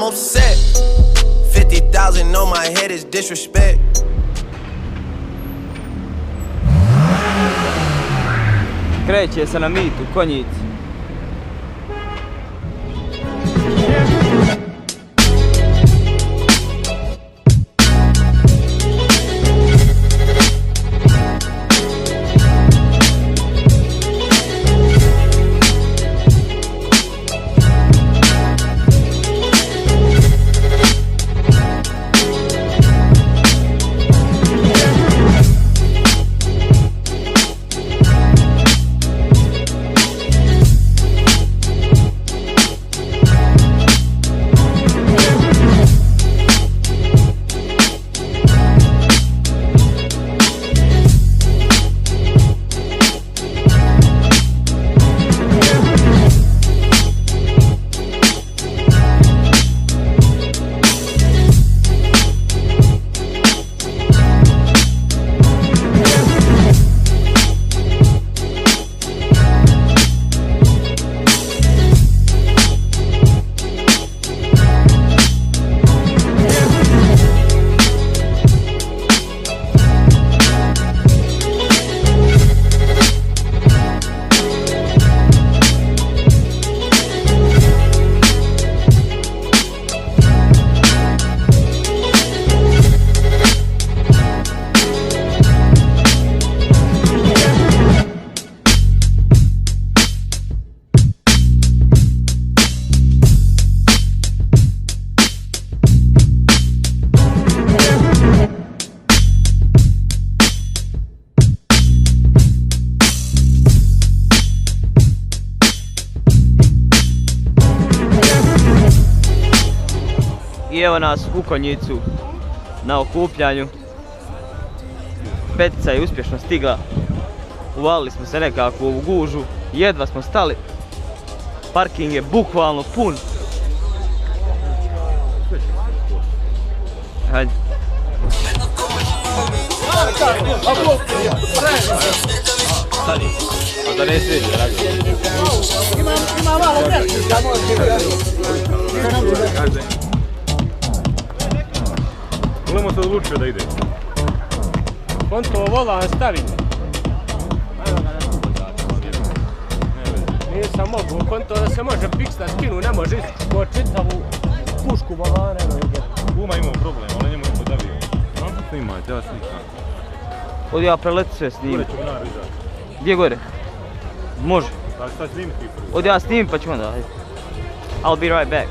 I'm upset. 50,000 on my head is disrespect. Kreće se na mit u Konjic. I evo nas u Konjicu na okupljanju. Petica je uspješno stigla. Uvalili smo se nekako u ovu gužu. Jedva smo stali. Parking je bukvalno pun. Hajde. Stani. A da ne sviđa, ima malo mjesta. Ulemo se odlučio da ide. Konto volan stavim. Nisam mogu, konto da se može piksta skinu, ne može isko čitavu pušku volana. Kuma imao problem, ali njemu je podavio. Snimajte, ja slikam. Ovdje ja preleti sve snimim. Gore ću ga narizati. Gdje gore? Može. Sad snimi ti prvo. Ovdje ja snimim pa ću onda. I'll be right back.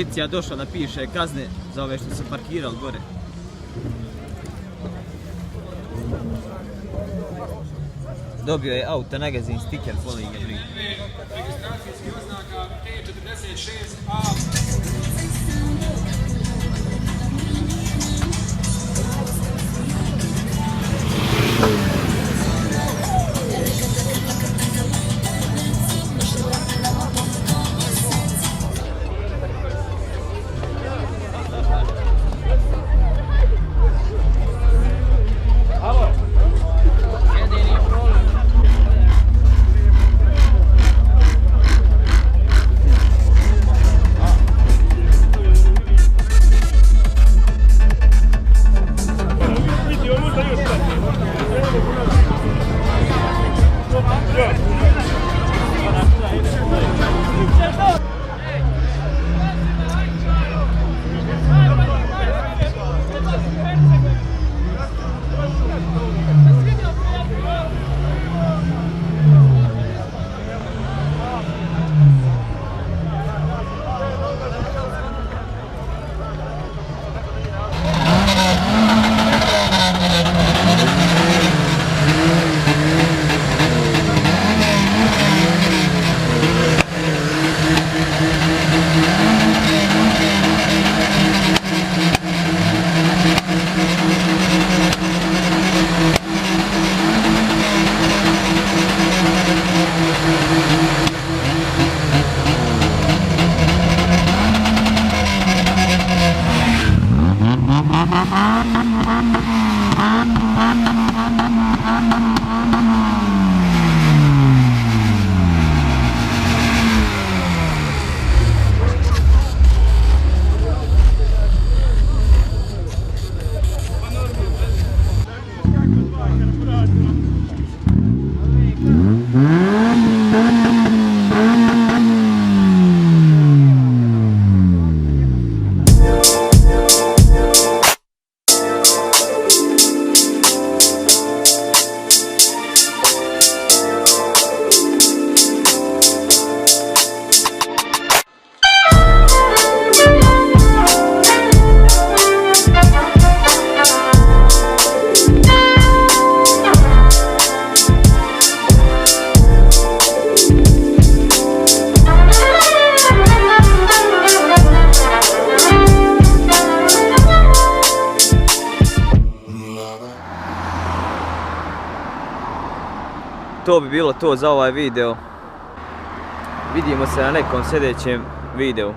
policija došla da piše kazne za ove što se parkirali gore. Dobio je auto magazin stiker, poli ga briga. Registracijski oznaka E46A. To bi bilo to za ovaj video. Vidimo se na nekom sljedećem videu.